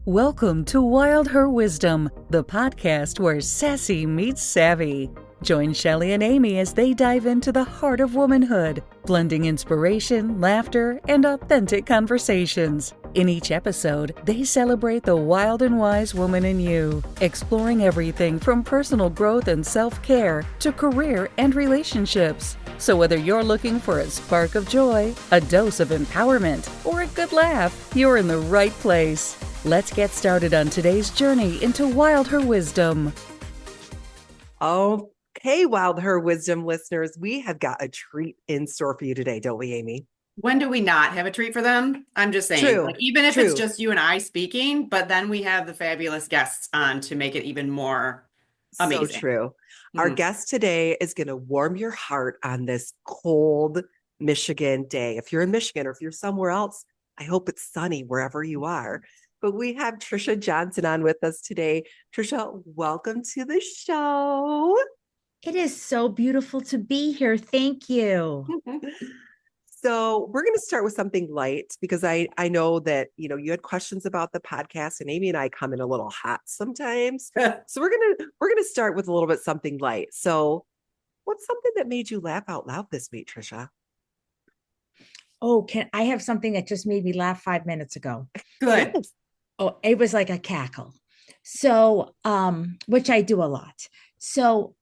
Welcome to Wild Her Wisdom, the podcast where sassy meets savvy. Join Shelley and Amy as they dive into the heart of womanhood, blending inspiration, laughter, and authentic conversations. In each episode, they celebrate the wild and wise woman in you, exploring everything from personal growth and self-care to career and relationships. So whether you're looking for a spark of joy, a dose of empowerment, or a good laugh, you're in the right place. Let's get started on today's journey into Wild Her Wisdom. Okay, Wild Her Wisdom listeners, we have got a treat in store for you today, don't we, Amy? When do we not have a treat for them? I'm just saying, True, even if true. it's just you and I speaking, but then we have the fabulous guests on to make it even more amazing. So true. Our guest today is going to warm your heart on this cold Michigan day. If you're in Michigan or if you're somewhere else, I hope it's sunny wherever you are. But we have Tricia Johnson on with us today. Tricia, welcome to the show. It is so beautiful to be here. Thank you. So we're going to start with something light because I know that, you had questions about the podcast and Amy and I come in a little hot sometimes. So we're going to start with a little bit something light. So what's something that made you laugh out loud this week, Tricia? Oh, I have something that just made me laugh 5 minutes ago. Good. Yes. Oh, it was like a cackle. So, which I do a lot. So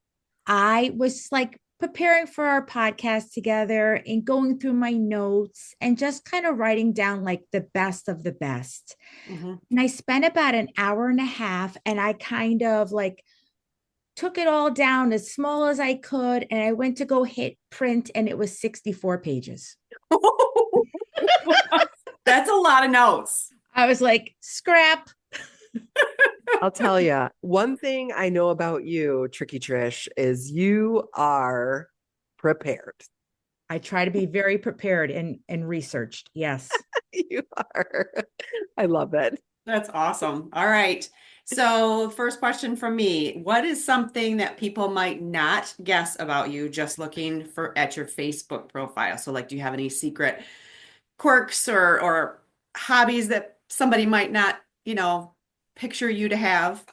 I was like preparing for our podcast together and going through my notes and just kind of writing down like the best of the best. Mm-hmm. And I spent about an hour and a half and I kind of like took it all down as small as I could. And I went to go hit print and it was 64 pages. That's a lot of notes. I was like, scrap. I'll tell you, one thing I know about you, Tricky Trish, is you are prepared. I try to be very prepared and researched. Yes. You are. I love it. That's awesome. All right. So first question from me, what is something that people might not guess about you just looking at your Facebook profile? So like, do you have any secret quirks or hobbies that somebody might not, picture you to have?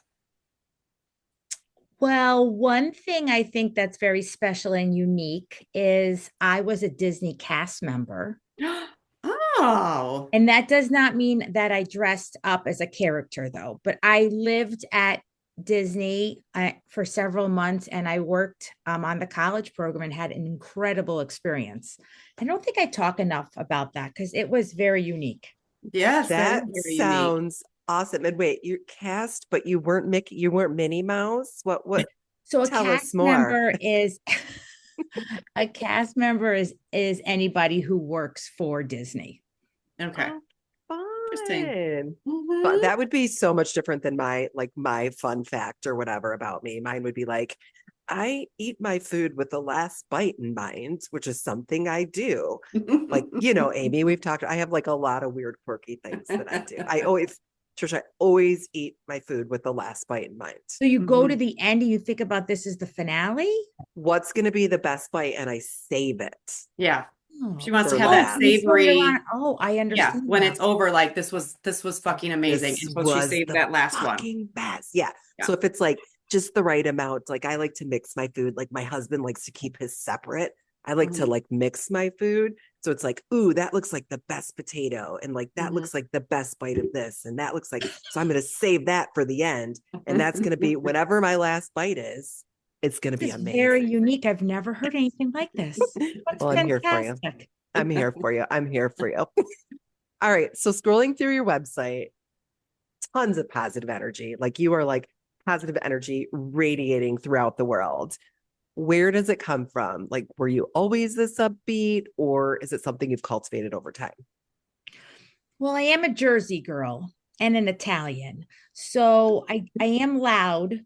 Well, one thing I think that's very special and unique is I was a Disney cast member. Oh. And that does not mean that I dressed up as a character, though. But I lived at Disney for several months and I worked on the college program and had an incredible experience. I don't think I talk enough about that because it was very unique. Yes, That is very sounds awesome. And wait, you're cast, but you weren't Mickey, you weren't Minnie Mouse. What? So a Tell us cast more. member is a cast member is anybody who works for Disney. Okay. Fun. Interesting. But that would be so much different than my fun fact or whatever about me. Mine would be like, I eat my food with the last bite in mind, which is something I do. Like, Amy, we've talked, I have like a lot of weird, quirky things that I do. I always eat my food with the last bite in mind. So you go to the end and you think about this as the finale? What's going to be the best bite? And I save it. Yeah. Oh. She wants to have For that that. savory. I understand. Yeah, when it's over, like this was fucking amazing. This And so she was saved the that last one. fucking best. Yeah. Yeah. So if it's like just the right amount, like I like to mix my food. Like my husband likes to keep his separate. I like to like mix my food. So it's like, ooh, that looks like the best potato. And like, that looks like the best bite of this. And that looks like, so I'm going to save that for the end. And that's going to be whenever my last bite is, it's going to be amazing. Very unique. I've never heard anything like this. Well, I'm here for you. I'm here for you. I'm here for you. All right. So scrolling through your website, tons of positive energy. Like you are like positive energy radiating throughout the world. Where does it come from? Like, were you always this upbeat or is it something you've cultivated over time? Well, I am a Jersey girl and an Italian. So I am loud.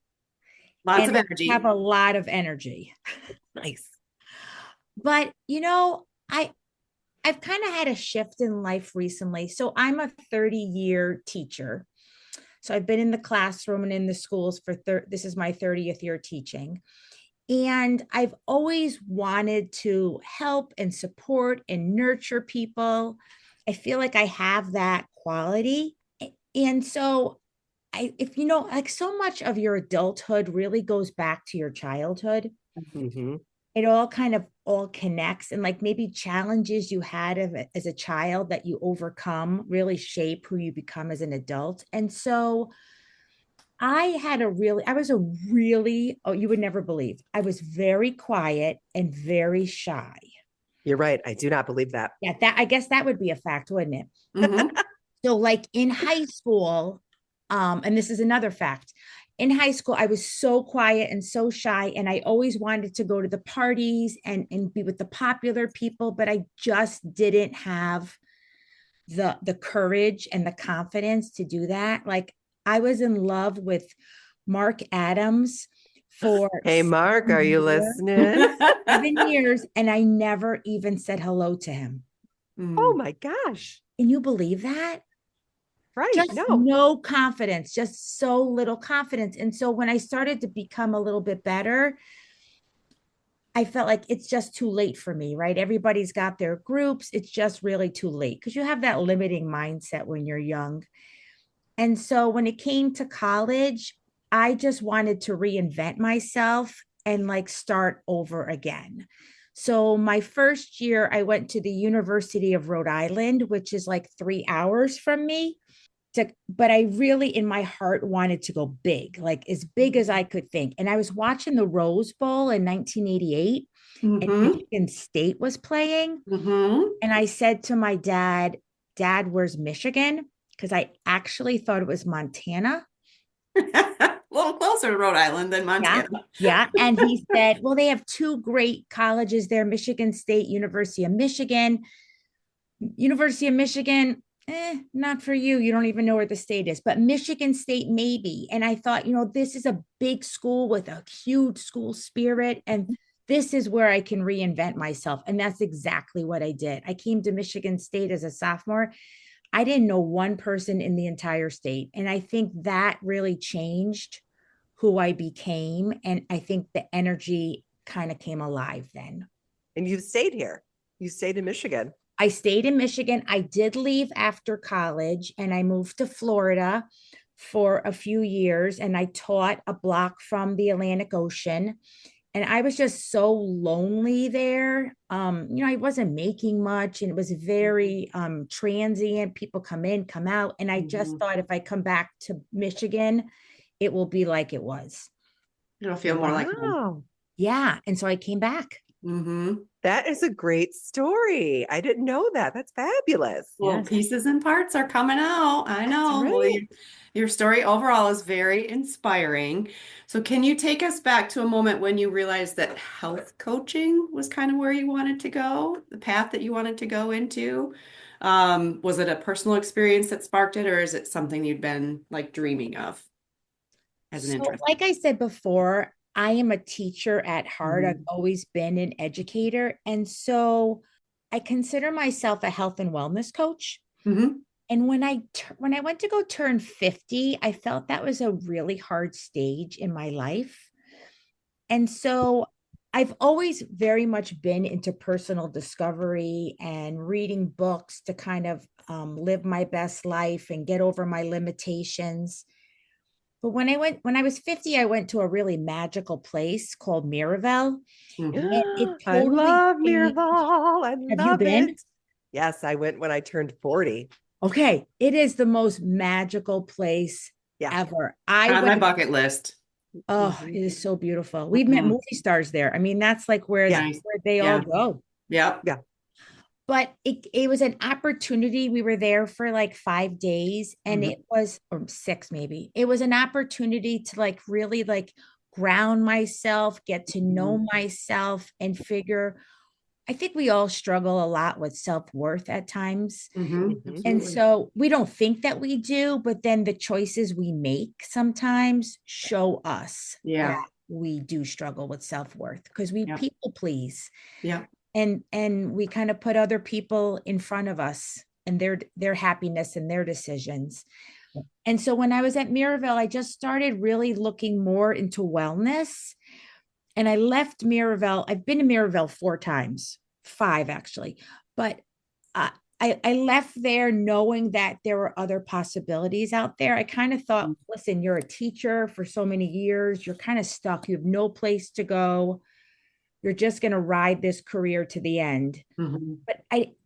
Lots of energy. Have a lot of energy. Nice. But, I've kind of had a shift in life recently. So I'm a 30-year teacher. So I've been in the classroom and in the schools for this is my 30th year teaching. And I've always wanted to help and support and nurture people. I feel like I have that quality. And so if you know, like so much of your adulthood really goes back to your childhood. Mm-hmm. It all kind of all connects, and like maybe challenges you had as a child that you overcome really shape who you become as an adult. And so I was a really, oh, you would never believe, I was very quiet and very shy. You're right. I do not believe that. Yeah, I guess that would be a fact, wouldn't it? Mhm. So like in high school, and this is another fact, in high school, I was so quiet and so shy, and I always wanted to go to the parties and be with the popular people, but I just didn't have the courage and the confidence to do that. Like I was in love with Mark Adams for Hey, Mark, are you 7 years, listening? 7 years, and I never even said hello to him. Oh Mm. my gosh. Can you believe that? Right. Just No. no confidence, just so little confidence. And so when I started to become a little bit better, I felt like it's just too late for me, right? Everybody's got their groups. It's just really too late because you have that limiting mindset when you're young. And so when it came to college, I just wanted to reinvent myself and like start over again. So my first year, I went to the University of Rhode Island, which is like 3 hours from me. But I really, in my heart, wanted to go big, like as big as I could think. And I was watching the Rose Bowl in 1988, and Mhm. Michigan State was playing. Mhm. And I said to my dad, Dad, where's Michigan? Because I actually thought it was Montana. A little closer to Rhode Island than Yeah. Montana. Yeah. And he said, well, they have two great colleges there, Michigan State, University of Michigan. University of Michigan, not for you. You don't even know where the state is, but Michigan State, maybe. And I thought, this is a big school with a huge school spirit. And this is where I can reinvent myself. And that's exactly what I did. I came to Michigan State as a sophomore. I didn't know one person in the entire state. And I think that really changed who I became. And I think the energy kind of came alive then. And you stayed here. You stayed in Michigan. I stayed in Michigan. I did leave after college and I moved to Florida for a few years, and I taught a block from the Atlantic Ocean. And I was just so lonely there. I wasn't making much, and it was very transient. People come in, come out. And I just thought if I come back to Michigan, it will be like it was. It'll feel more like home. Wow. Yeah. And so I came back. Mhm. That is a great story. I didn't know that. That's fabulous. Well, Yes. pieces and parts are coming out. I know. That's Well, right. your story overall is very inspiring. So, can you take us back to a moment when you realized that health coaching was kind of where you wanted to go, the path that you wanted to go into? Was it a personal experience that sparked it, or is it something you'd been like dreaming of as an So, interest? like I said before, I am a teacher at heart. I've Mhm. always been an educator. And so I consider myself a health and wellness coach. Mhm. And when I went to go turn 50, I felt that was a really hard stage in my life. And so I've always very much been into personal discovery and reading books to kind of live my best life and get over my limitations. But when I was 50, I went to a really magical place called Miraval, Mhm. and it I totally love changed. Miraval. I Have you love been? it. Yes, I went when I turned 40. Okay, it is the most magical place Yeah. ever. I On my went, bucket list. oh, Mhm. it is so beautiful. We've met Mhm. movie stars there. I mean, that's like where Yeah. Nice. where they all Yeah. go. Yep. Yeah. But it was an opportunity. We were there for like 5 days, and Mhm. it was, or six maybe. It was an opportunity to like really like ground myself, get to know myself, and figure. I think we all struggle a lot with self-worth at times. Mhm. Mhm. And Absolutely. so we don't think that we do, but then the choices we make sometimes show us Yeah. that we do struggle with self-worth because we Yep. people please, Yep. and we kind of put other people in front of us and their happiness and their decisions. And so when I was at Miraval, I just started really looking more into wellness, and I left Miraval. I've been to Miraval 4 times, 5 actually, but I left there knowing that there were other possibilities out there. I kind of thought, listen, you're a teacher for so many years. You're kind of stuck. You have no place to go. You're just going to ride this career to the end. Mhm.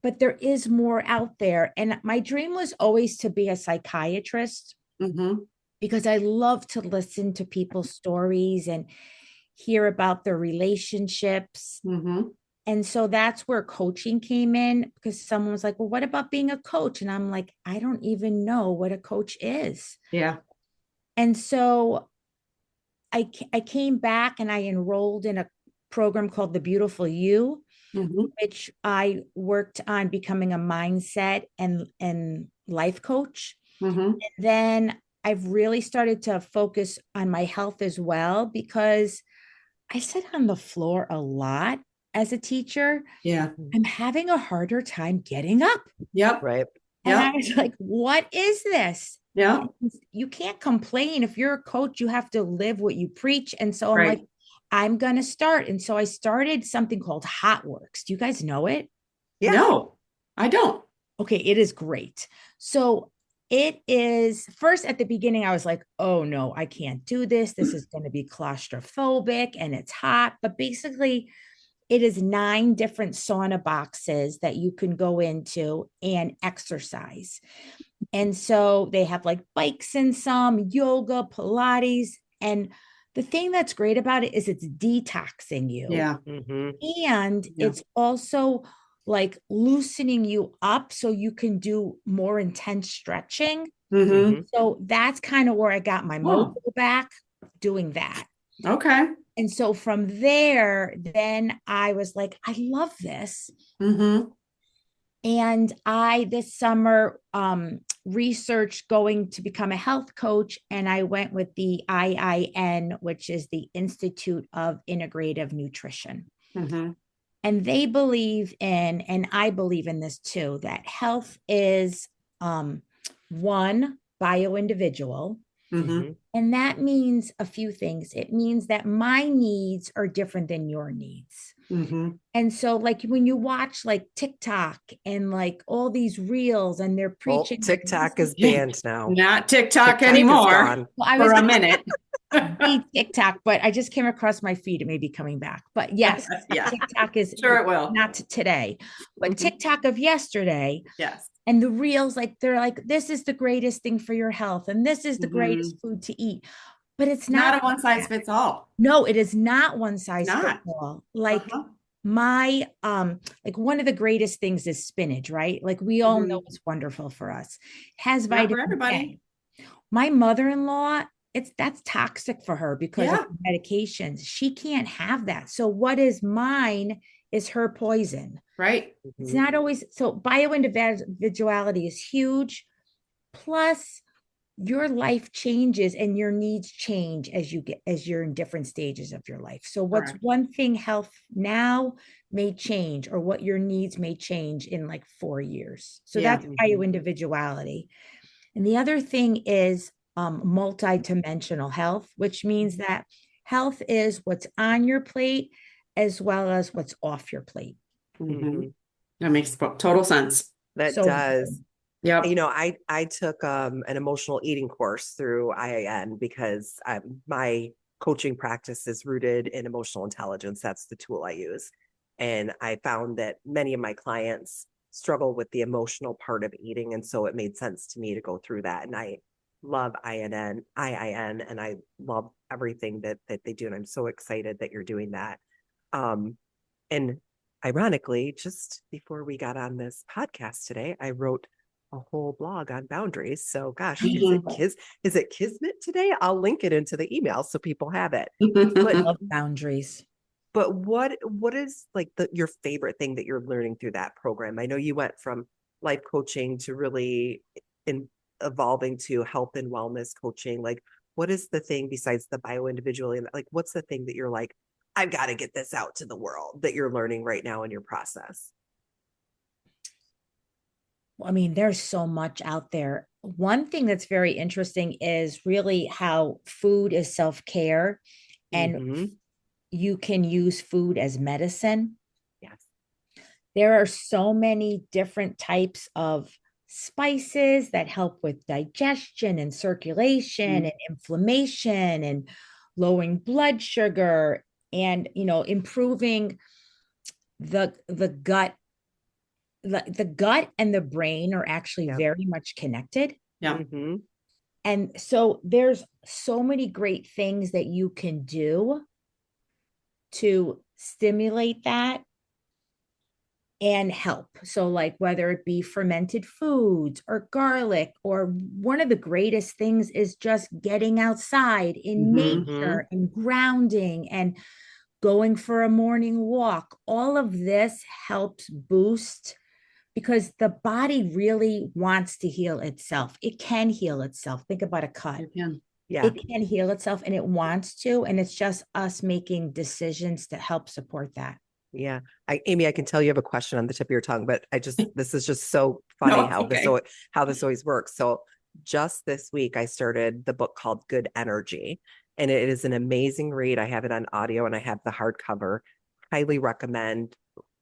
But there is more out there. And my dream was always to be a psychiatrist Mhm. because I love to listen to people's stories and hear about their relationships. Mhm. And so that's where coaching came in, because someone was like, well, what about being a coach? And I'm like, I don't even know what a coach is. Yeah. And so I came back and I enrolled in a program called The Beautiful You, Mhm. which I worked on becoming a mindset and life coach. Mhm. Then I've really started to focus on my health as well, because I sit on the floor a lot as a teacher. Yeah. I'm having a harder time getting up. Yep. Right. And I Yep. was like, what is this? Yep. You can't complain. If you're a coach, you have to live what you preach. And so I'm Right. like, I'm going to start. And so I started something called Hot Works. Do you guys know it? Yeah. No, I don't. Okay, it is great. So it is first at the beginning, I was like, oh no, I can't do this. This is going to be claustrophobic and it's hot. But basically, it is 9 different sauna boxes that you can go into and exercise. And so they have like bikes in some, yoga, Pilates. And the thing that's great about it is it's detoxing you. Yeah. Mm-hmm. And Yeah. it's also like loosening you up so you can do more intense stretching. Mm-hmm. So that's kind of where I got my Oh. mojo back doing that. Okay. And so from there, then I was like, I love this. Mm-hmm. And I this summer researched going to become a health coach, and I went with the IIN, which is the Institute of Integrative Nutrition. Mm-hmm. And they believe in, and I believe in this too, that health is one, bio-individual. Mm-hmm. And that means a few things. It means that my needs are different than your needs. Mm-hmm. And so, like, when you watch like TikTok and like all these reels and they're Well, preaching, TikTok is banned now. Not TikTok TikTok is anymore gone. well, I for was a minute. the TikTok, but I just came across my feed. It may be coming back. But yes, Yeah. TikTok is Sure it will. not today, but Mhm. TikTok of yesterday. Yes. And the reels, like, they're like, this is the greatest thing for your health, and this is the greatest food to eat. But it's Not not a one size fits all. No, it is not one size fits Not. all. Like Uh-huh. my like one of the greatest things is spinach, right? Like we all know Mhm. it's wonderful for us. It has Not for vitamin everybody. K. My mother-in-law, that's toxic for her because Yeah. of medications. She can't have that. So what is mine is her poison. Right. It's Mhm. not always so bio-individuality is huge. Plus your life changes and your needs change as you're in different stages of your life. So what's Correct. one thing health now may change, or what your needs may change in like 4 years. So Yeah. that's bio-individuality. And the other thing is multi-dimensional health, which means that health is what's on your plate as well as what's off your plate. Mhm. Mhm. That makes total sense. That So does. Yep. You know, I took an emotional eating course through IIN because my coaching practice is rooted in emotional intelligence. That's the tool I use. And I found that many of my clients struggle with the emotional part of eating. And so it made sense to me to go through that. And I love IIN, and I love everything that they do. And I'm so excited that you're doing that. And ironically, just before we got on this podcast today, I wrote a whole blog on boundaries. So gosh, is it Kismet today? I'll link it into the email so people have it. I love boundaries. But what is like your favorite thing that you're learning through that program? I know you went from life coaching to really evolving to health and wellness coaching. Like, what is the thing besides the bio-individual? Like, what's the thing that you're like, I've got to get this out to the world that you're learning right now in your process? I mean, there's so much out there. One thing that's very interesting is really how food is self-care, and Mhm. you can use food as medicine. Yes. There are so many different types of spices that help with digestion and circulation and inflammation and lowering blood sugar and, improving the gut. The gut and the brain are actually very much connected. Yeah. Mm-hmm. And so there's so many great things that you can do to stimulate that and help. So like whether it be fermented foods or garlic, or one of the greatest things is just getting outside in nature and grounding and going for a morning walk. All of this helps boost, because the body really wants to heal itself. It can heal itself. Think about a cut. Yeah. It can heal itself and it wants to. And it's just us making decisions to help support that. Yeah. Amy, I can tell you have a question on the tip of your tongue, but this is just so funny how this always works. So just this week, I started the book called Good Energy, and it is an amazing read. I have it on audio and I have the hardcover. Highly recommend.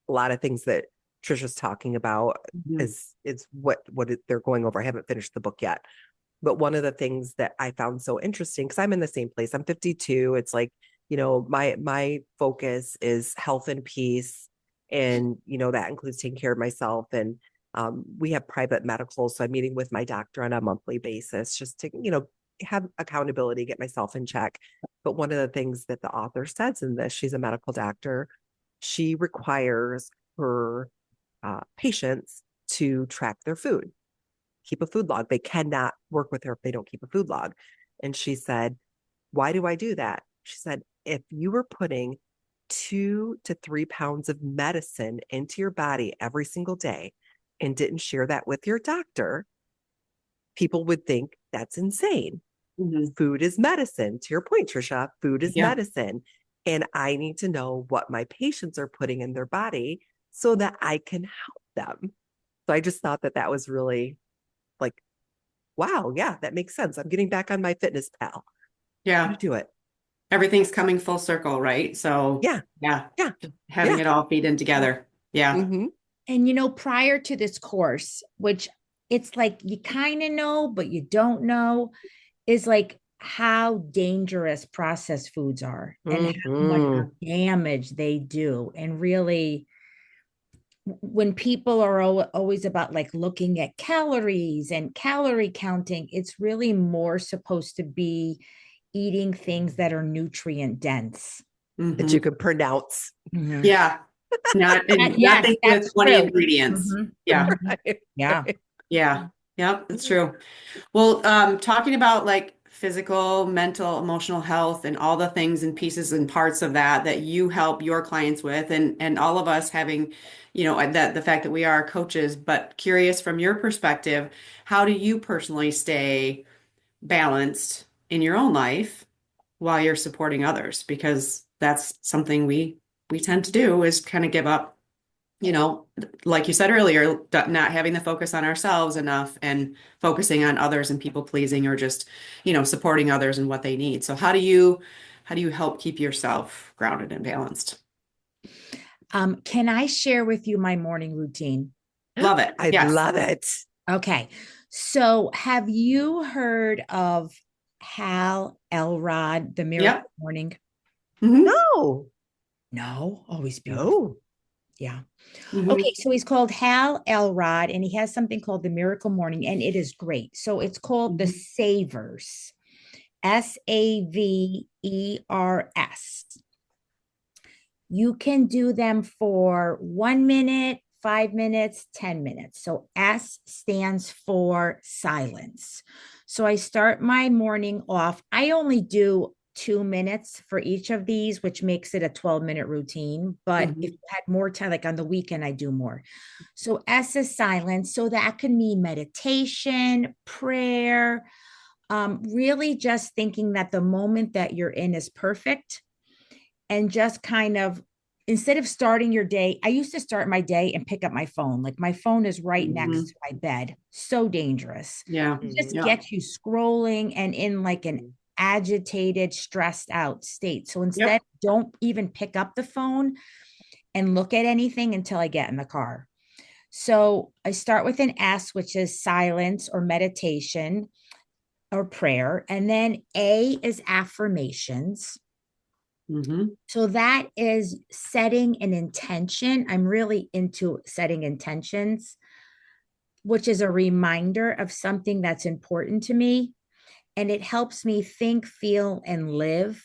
A lot of things that Trisha's talking about is what they're going over. I haven't finished the book yet, but one of the things that I found so interesting, because I'm in the same place. I'm 52. It's like, my focus is health and peace, and that includes taking care of myself. And we have private medical, so I'm meeting with my doctor on a monthly basis just to have accountability, get myself in check. But one of the things that the author says in this, she's a medical doctor, she requires her patients to track their food, keep a food log. They cannot work with her if they don't keep a food log. And she said, why do I do that? She said, if you were putting 2 to 3 pounds of medicine into your body every single day and didn't share that with your doctor, people would think that's insane. Food is medicine. To your point, Tricia, food is medicine. And I need to know what my patients are putting in their body so that I can help them. So I just thought that was really like, wow, yeah, that makes sense. I'm getting back on my fitness pal. Yeah. Do it. Everything's coming full circle, right? So having it all feed in together. Yeah. And prior to this course, which it's like you kind of know, but you don't know, is like how dangerous processed foods are and how much damage they do. And really, when people are always about like looking at calories and calorie counting, it's really more supposed to be eating things that are nutrient dense. That you could pronounce. Yeah. Not with 20 ingredients. Yeah. Yeah. Yep. That's true. Well, talking about like physical, mental, emotional health and all the things and pieces and parts of that you help your clients with, and all of us having, that the fact that we are coaches, but curious from your perspective, how do you personally stay balanced in your own life while you're supporting others? Because that's something we tend to do, is kind of give up, like you said earlier, not having the focus on ourselves enough and focusing on others and people pleasing, or just, supporting others and what they need. So how do you help keep yourself grounded and balanced? Can I share with you my morning routine? Love it. I love it. Okay. So have you heard of Hal Elrod, The Miracle Morning? No. Oh, he's beautiful. No. Yeah. Okay. So he's called Hal Elrod, and he has something called The Miracle Morning, and it is great. So it's called the Savers, Savers. You can do them for 1 minute, 5 minutes, 10 minutes. So S stands for silence. So I start my morning off. I only do 2 minutes for each of these, which makes it a 12-minute routine. But if you had more time, like on the weekend, I do more. So S is silence. So that can mean meditation, prayer, really just thinking that the moment that you're in is perfect. And just kind of, instead of starting your day, I used to start my day and pick up my phone. Like my phone is right next to my bed. So dangerous. Yeah. It just gets you scrolling and in like an agitated, stressed out state. So instead, don't even pick up the phone and look at anything until I get in the car. So I start with an S, which is silence or meditation or prayer. And then A is affirmations. So that is setting an intention. I'm really into setting intentions, which is a reminder of something that's important to me. And it helps me think, feel, and live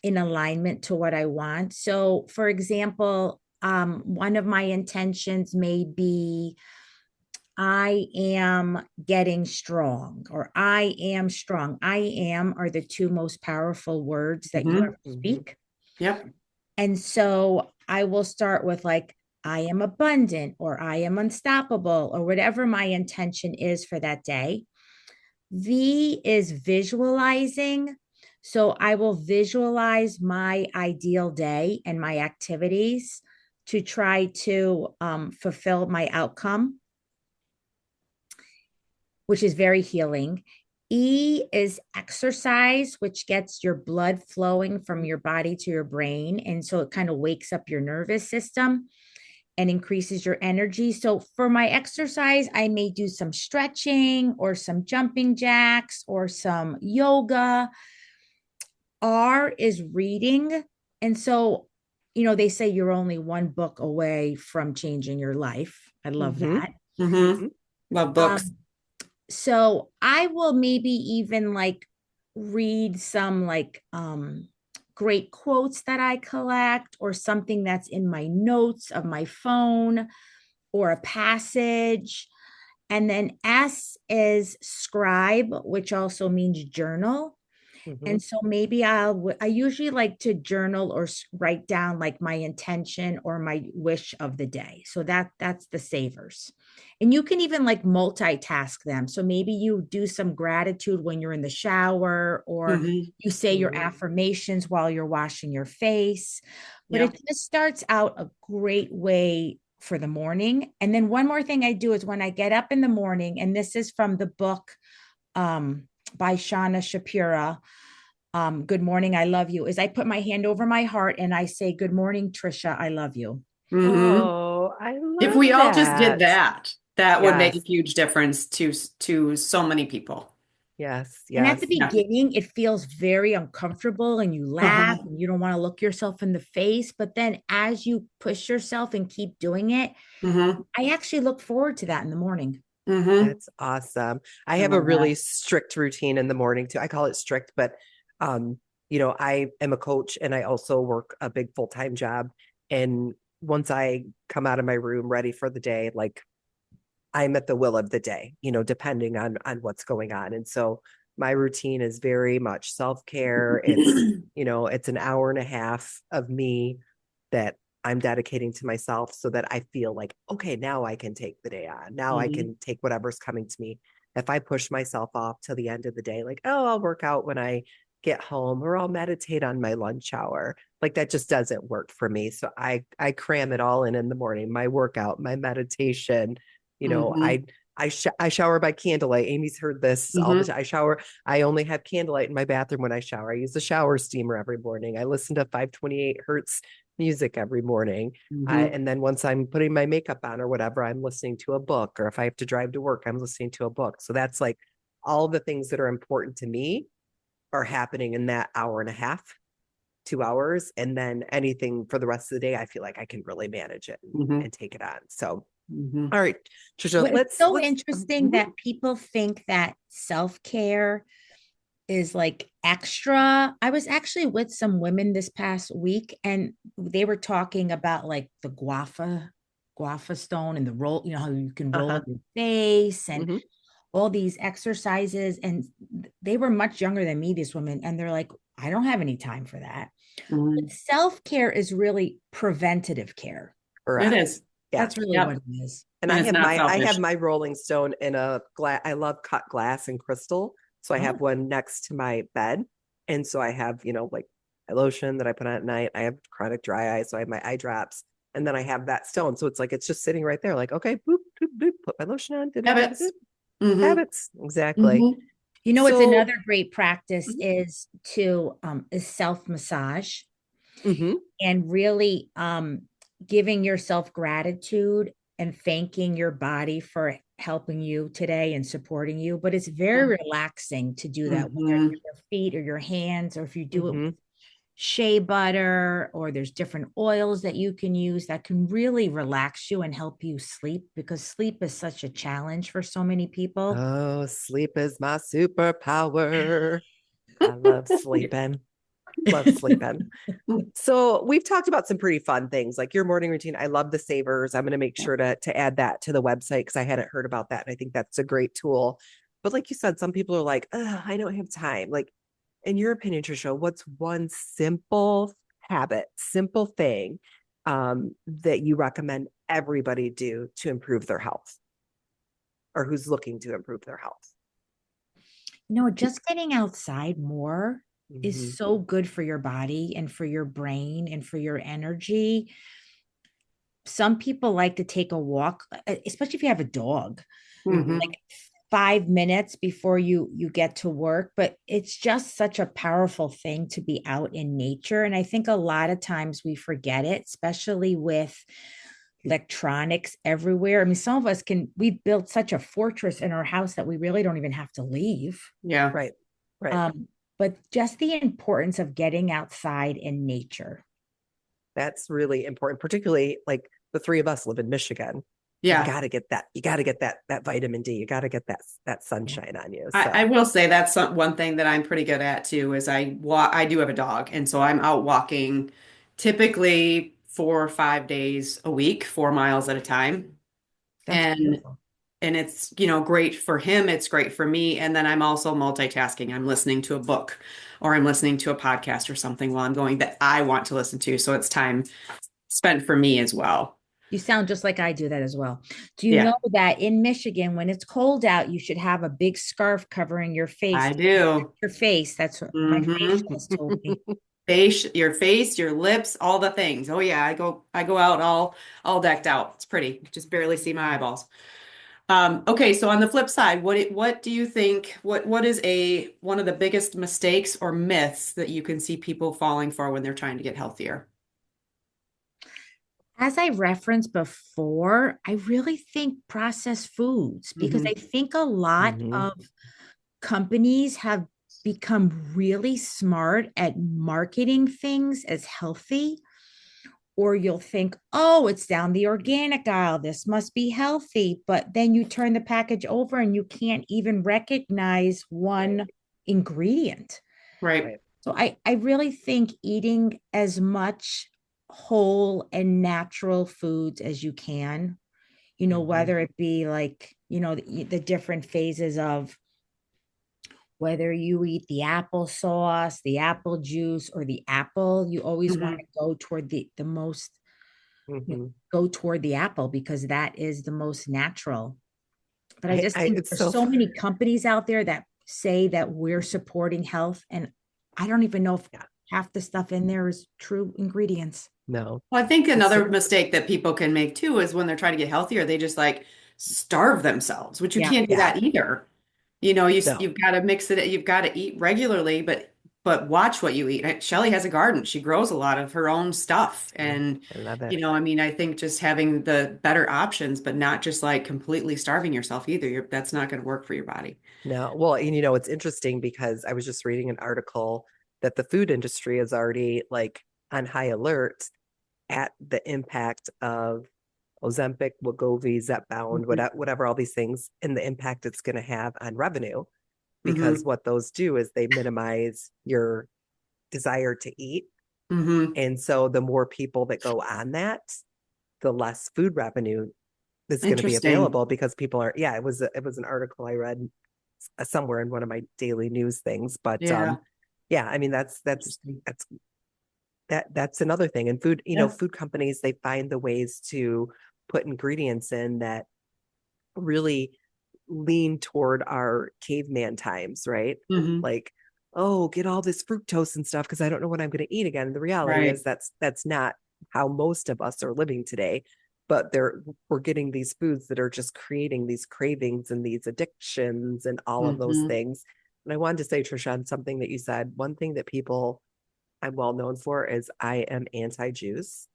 in alignment to what I want. So, for example, one of my intentions may be I am getting strong, or I am strong. I am are the two most powerful words that you ever speak. Yep. And so I will start with like, I am abundant, or I am unstoppable, or whatever my intention is for that day. V is visualizing. So I will visualize my ideal day and my activities to try to fulfill my outcome, which is very healing. E is exercise, which gets your blood flowing from your body to your brain. And so it kind of wakes up your nervous system and increases your energy. So for my exercise, I may do some stretching or some jumping jacks or some yoga. R is reading. And so, you know, they say you're only one book away from changing your life. I love that. Love books. So I will maybe even like read some like great quotes that I collect, or something that's in my notes of my phone, or a passage. And then S is scribe, which also means journal. And so maybe I usually like to journal or write down like my intention or my wish of the day. So that's the savers. And you can even like multitask them. So maybe you do some gratitude when you're in the shower, or you say your affirmations while you're washing your face. But it just starts out a great way for the morning. And then one more thing I do is when I get up in the morning, and this is from the book by Shauna Shapira, Good Morning, I Love You, is I put my hand over my heart and I say, good morning, Trisha, I love you. Oh, I love If we all just did that. that would make a huge difference to so many people. Yes. And at the beginning, it feels very uncomfortable and you laugh and you don't want to look yourself in the face. But then as you push yourself and keep doing it, I actually look forward to that in the morning. That's awesome. I have a really strict routine in the morning too. I call it strict, but you know, I am a coach and I also work a big full-time job. And once I come out of my room ready for the day, like I'm at the will of the day, you know, depending on what's going on. And so my routine is very much self-care. It's, you know, it's an hour and a half of me that I'm dedicating to myself so that I feel like, okay, now I can take the day on. Now I can take whatever's coming to me. If I push myself off till the end of the day, like, oh, I'll work out when I get home, or I'll meditate on my lunch hour. Like that just doesn't work for me. So I cram it all in the morning, my workout, my meditation, you know, I shower by candlelight. Amy's heard this all the time. I only have candlelight in my bathroom when I shower. I use a shower steamer every morning. I listen to 528 hertz music every morning. And then once I'm putting my makeup on or whatever, I'm listening to a book, or if I have to drive to work, I'm listening to a book. So that's like all the things that are important to me are happening in that hour and a half, 2 hours. And then anything for the rest of the day, I feel like I can really manage it and take it on. So, all right, Tricia, it's so interesting that people think that self-care is like extra. I was actually with some women this past week and they were talking about like the guava stone and the roll, you know, how you can roll your face and all these exercises. And they were much younger than me, these women. And they're like, I don't have any time for that. Self-care is really preventative care. It is. That's really what it is. And I have my Rolling Stone in a glass. I love cut glass and crystal. So I have one next to my bed. And so I have, you know, like my lotion that I put on at night. I have chronic dry eye. So I have my eye drops. And then I have that stone. So it's like, it's just sitting right there. Like, okay, boop, boop, boop, put my lotion on. Habits. Habits. Exactly. You know, what's another great practice is self-massage. And really, giving yourself gratitude and thanking your body for helping you today and supporting you. But it's very relaxing to do that, whether it's Mhm. your feet or your hands, or if you do it Mhm. with shea butter, or there's different oils that you can use that can really relax you and help you sleep, because sleep is such a challenge for so many people. Oh, sleep is my superpower. I love sleeping. Love sleeping. So we've talked about some pretty fun things like your morning routine. I love the savers. I'm going to make sure to add that to the website because I hadn't heard about that. And I think that's a great tool. But like you said, some people are like, I don't have time. Like, in your opinion, Tricia, what's one simple habit, simple thing that you recommend everybody do to improve their health or who's looking to improve their health? Just getting outside more Mhm. is so good for your body and for your brain and for your energy. Some people like to take a walk, especially if you have a dog, Mhm. like 5 minutes before you get to work. But it's just such a powerful thing to be out in nature. And I think a lot of times we forget it, especially with electronics everywhere. I mean, some of us we built such a fortress in our house that we really don't even have to leave. Yeah. Right. Right. But just the importance of getting outside in nature. That's really important, particularly like the three of us live in Michigan. You Yeah. got to get that. You got to get that vitamin D. You got to get that sunshine on you. I So will say that's one thing that I'm pretty good at too, is I do have a dog. And so I'm out walking typically 4 or 5 days a week, 4 miles at a time. That's And beautiful. it's, great for him. It's great for me. And then I'm also multitasking. I'm listening to a book or I'm listening to a podcast or something while I'm going that I want to listen to. So it's time spent for me as well. You sound just like I do that as well. Do you Yeah, know that in Michigan, when it's cold out, you should have a big scarf covering your face? I do. Your face. That's what my Mm-hmm. facialist told me. Your face, your lips, all the things. Oh yeah, I go out all decked out. It's pretty. You just barely see my eyeballs. Okay, so on the flip side, what do you think, what is one of the biggest mistakes or myths that you can see people falling for when they're trying to get healthier? As I referenced before, I really think processed foods, because Hmm. I think a lot mhm. of companies have become really smart at marketing things as healthy. Or you'll think, oh, it's down the organic aisle. This must be healthy. But then you turn the package over and you can't even recognize one ingredient. Right. Right. So I really think eating as much whole and natural foods as you can, Mhm. whether it be like, the different phases of whether you eat the applesauce, the apple juice, or the apple, you always want Hmm. to go toward the most, Mhm. go toward the apple, because that is the most natural. But I just think It's there's so so many companies out there that say that we're supporting health, and I don't even know if yeah. half the stuff in there is true ingredients. No, Well, I think it's so, another mistake that people can make too is when they're trying to get healthier, they just like starve themselves, which you Yeah. can't do yeah. that either. No, You've got to mix it. You've got to eat regularly, but watch what you eat. Shelley has a garden. She grows a lot of her own stuff. mm, And, I love it. I think just having the better options, but not just like completely starving yourself either. That's not going to work for your body. No, well, and it's interesting because I was just reading an article that the food industry is already like on high alert at the impact of Ozempic, Wegovy, Zepbound, Hmm. whatever, all these things, and the impact it's going to have on revenue. Because Hmm. what those do is they minimize your desire to eat. Hmm. And so the more people that go on that, the less food revenue is going to be Interesting. available because people are, yeah, it was an article I read somewhere in one of my daily news things. But Yeah. yeah, I mean Interesting. that's another thing. And food, Yeah. food companies, they find the ways to put ingredients in that really lean toward our caveman times, right? Hmm. Like, oh, get all this fructose and stuff because I don't know what I'm going to eat again. And the reality Right. is that's not how most of us are living today. But we're getting these foods that are just creating these cravings and these addictions and all of those Hmm. things. And I wanted to say, Trisha, on something that you said, one thing that people I'm well known for is I am anti-juice.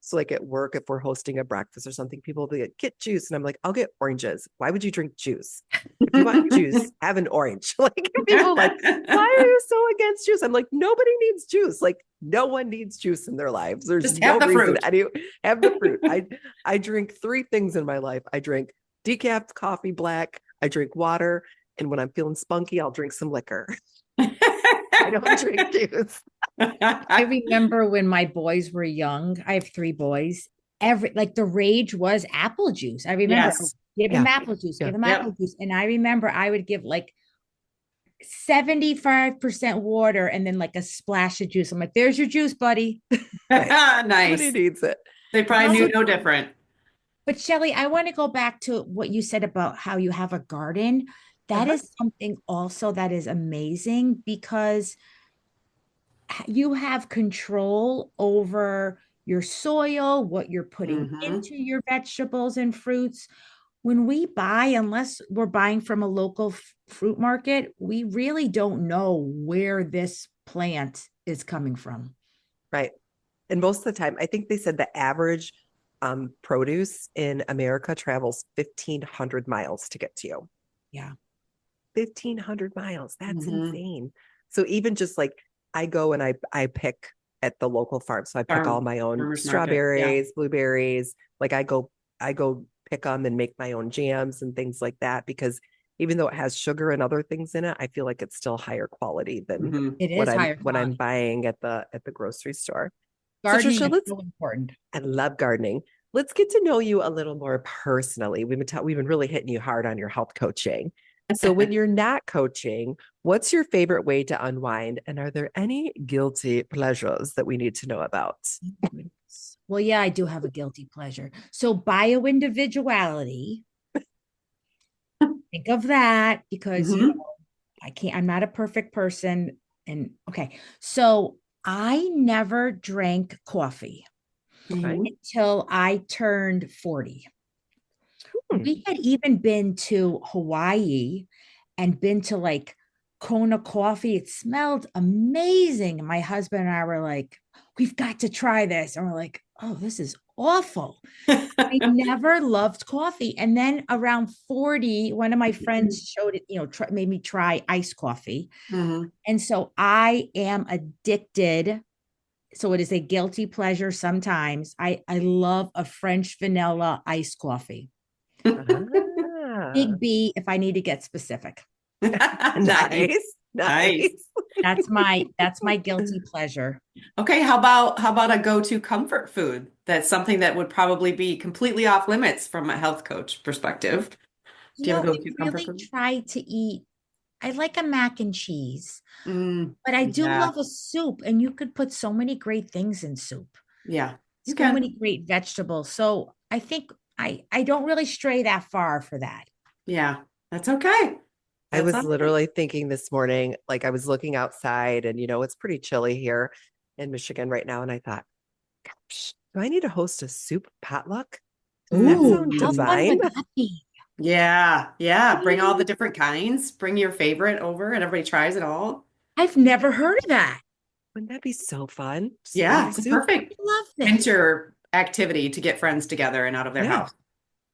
So like at work, if we're hosting a breakfast or something, people will be like, get juice. And I'm like, I'll get oranges. Why would you drink juice? If you want juice, have an orange. Like people are like, why are you so against juice? I'm like, nobody needs juice. Like no one needs juice in their lives. There's Just no have the reason fruit. have the fruit. I drink 3 things in my life. I drink decaf coffee black, I drink water, and when I'm feeling spunky, I'll drink some liquor. I don't drink juice. I remember when my boys were young, I have 3 boys. The rage was apple juice. I remember, Yes. give him apple juice, give him apple juice. And I remember I would give like 75% water and then like a splash of juice. I'm like, there's your juice, buddy. Nice. Nobody needs it. They probably knew no different. But Shelley, I want to go back to what you said about how you have a garden. That is something also that is amazing because you have control over your soil, what you're putting into your vegetables and fruits. When we buy, unless we're buying from a local fruit market, we really don't know where this plant is coming from. Right. And most of the time, I think they said the average produce in America travels 1,500 miles to get to you. Yeah. 1,500 miles. That's insane. So even just like I go and I pick at the local farm. So I pick all my own strawberries, blueberries. Like I go pick them and make my own jams and things like that, because even though it has sugar and other things in it, I feel like it's still higher quality than what I'm buying at the grocery store. Gardening so Tricia, is so important. I love gardening. Let's get to know you a little more personally. We've been really hitting you hard on your health coaching. So when you're not coaching, what's your favorite way to unwind? And are there any guilty pleasures that we need to know about? Well, yeah, I do have a guilty pleasure. So bioindividuality, think of that because you know, I'm not a perfect person. And okay, so I never drank coffee until I turned 40. We had even been to Hawaii and been to like Kona coffee. It smelled amazing. And my husband and I were like, we've got to try this. And we're like, oh, this is awful. I never loved coffee. And then around 40, one of my friends showed it, made me try iced coffee. And so I am addicted. So it is a guilty pleasure sometimes. I love a French vanilla iced coffee. Big B if I need to get specific. Nice. That's my guilty pleasure. Okay, how about a go-to comfort food? That's something that would probably be completely off limits from a health coach perspective. Do you have a go-to comfort food? Try to eat. I like a mac and cheese, but I do love a soup, and you could put so many great things in soup. Yeah, so many great vegetables. So I think I don't really stray that far for that. Yeah, that's okay. I was literally thinking this morning, like I was looking outside and, it's pretty chilly here in Michigan right now. And I thought, gosh, do I need to host a soup potluck? Does that sound divine? Yeah. Bring all the different kinds. Bring your favorite over and everybody tries it all. I've never heard of that. Wouldn't that be so fun? It's perfect. I love this. Winter activity to get friends together and out of their house.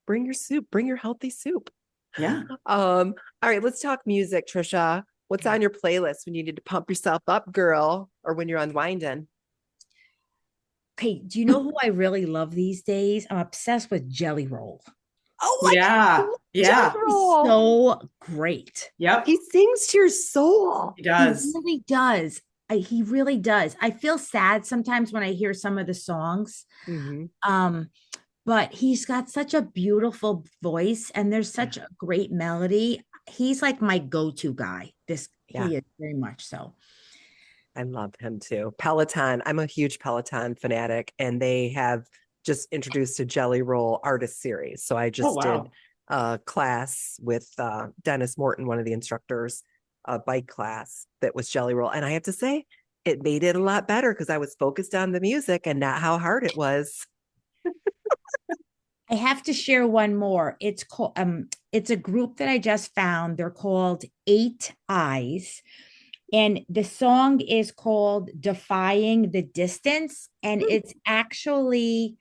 Bring your soup. Bring your healthy soup. Yeah. All right, let's talk music, Tricia. What's on your playlist when you need to pump yourself up, girl, or when you're unwinding? Okay, do you know who I really love these days? I'm obsessed with Jelly Roll. Oh, yeah. He's so great. Yep. He sings to your soul. He does. He really does. He really does. I feel sad sometimes when I hear some of the songs. But he's got such a beautiful voice and there's such a great melody. He's like my go-to guy. He is very much so. I love him too. Peloton. I'm a huge Peloton fanatic, and they have just introduced a Jelly Roll artist series. So I just did a class with Dennis Morton, one of the instructors, a bike class that was Jelly Roll. And I have to say, it made it a lot better because I was focused on the music and not how hard it was. I have to share one more. It's called it's a group that I just found. They're called 8 Eyes. And the song is called Defying the Distance. And it's actually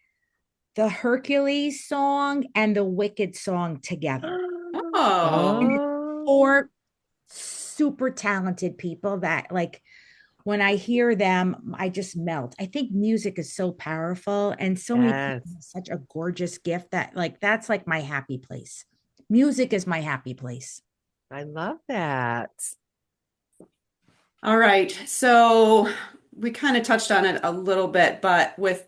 the Hercules song and the Wicked song together. Oh, Four super talented people that, like, when I hear them, I just melt. I think music is so powerful, and so many people Yes. have such a gorgeous gift that, like, that's like my happy place. Music is my happy place. I love that. all right. So we kind of touched on it a little bit, but with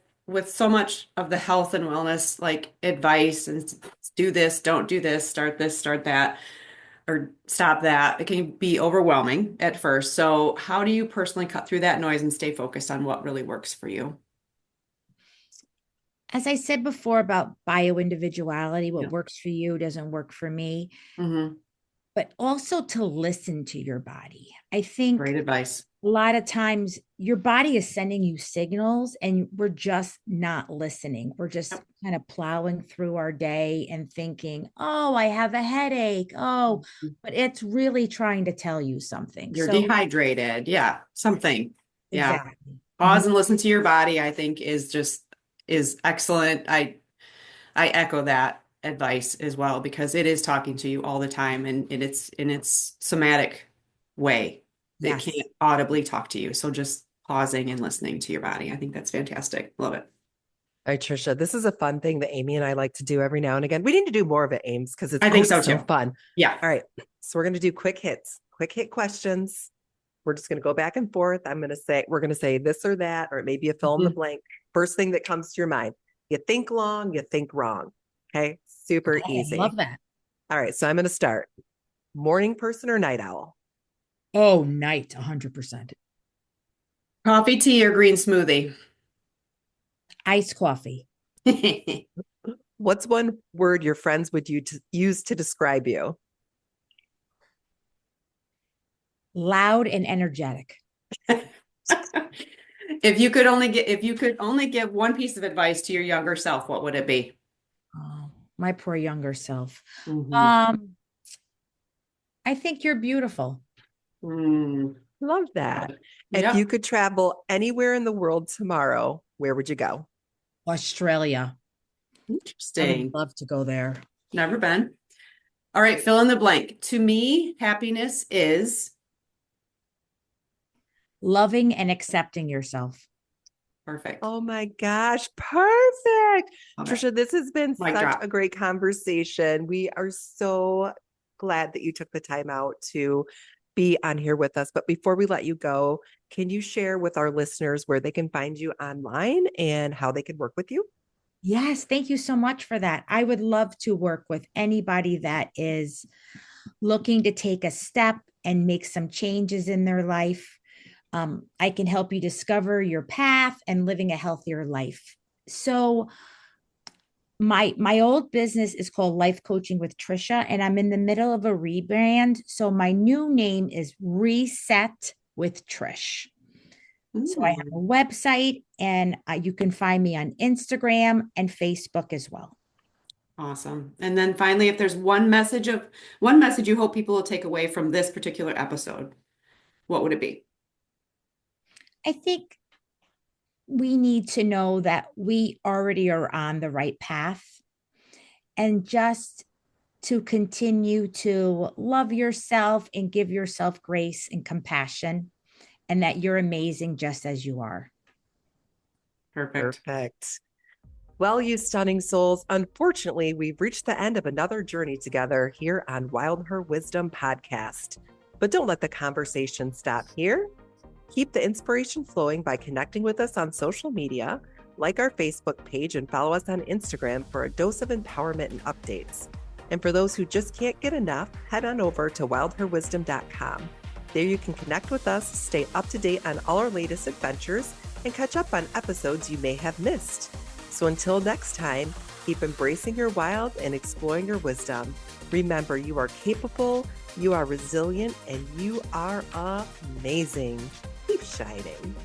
so much of the health and wellness like advice and do this, don't do this, start this, start that, or stop that, it can be overwhelming at first. So how do you personally cut through that noise and stay focused on what really works for you? As I said before about bio-individuality, what Yeah. works for you doesn't work for me, Mm-hmm. but also to listen to your body. I think Great advice. a lot of times your body is sending you signals and we're just not listening. We're just kind of plowing through our day and thinking, oh, I have a headache. Oh, but it's really trying to tell you something. You're So dehydrated. Yeah, something. Yeah. exactly. Pause and listen to your body, I think is excellent. I echo that advice as well because it is talking to you all the time and it's in its somatic way. It Yes. can't audibly talk to you. So just pausing and listening to your body. I think that's fantastic. Love it. All right, Tricia, this is a fun thing that Amy and I like to do every now and again. We need to do more of it, Ames, because it's I think so so too. fun. Yeah. All right. So we're going to do quick hit questions. We're just going to go back and forth. We're going to say this or that, or it may be a fill in the blank. First thing that comes to your mind. You think long, you think wrong. Okay. Super easy. I love that. All right. So I'm going to start. Morning person or night owl? Oh, night, 100%. Coffee, tea, or green smoothie? Iced coffee. What's one word your friends would use to describe you? Loud and energetic. If you could only give one piece of advice to your younger self, what would it be? Oh, my poor younger self. Mhm. I think you're beautiful. Love that. Yeah. If you could travel anywhere in the world tomorrow, where would you go? Australia. I Interesting. would love to go there. Never been. All right, fill in the blank. To me, happiness is Loving and accepting yourself. perfect. Oh my gosh, perfect. Love it. Tricia, this has been Mic such drop. a great conversation. We are so glad that you took the time out to be on here with us. But before we let you go, can you share with our listeners where they can find you online and how they can work with you? Yes, thank you so much for that. I would love to work with anybody that is looking to take a step and make some changes in their life. I can help you discover your path and living a healthier life. So my old business is called Life Coaching with Trisha, and I'm in the middle of a rebrand. So my new name is Reset with Trish. So I have a website, and you can find me on Instagram and Facebook as well. Awesome. And then finally, if there's one message you hope people will take away from this particular episode, what would it be? I think we need to know that we already are on the right path, and just to continue to love yourself and give yourself grace and compassion, and that you're amazing just as you are. Perfect. Well, you stunning souls, unfortunately, we've reached the end of another journey together here on Wild Her Wisdom podcast. But don't let the conversation stop here. Keep the inspiration flowing by connecting with us on social media, like our Facebook page, and follow us on Instagram for a dose of empowerment and updates. And for those who just can't get enough, head on over to wildherwisdom.com. There you can connect with us, stay up to date on all our latest adventures, and catch up on episodes you may have missed. So until next time, keep embracing your wild and exploring your wisdom. Remember, you are capable, you are resilient, and you are amazing. Keep shining.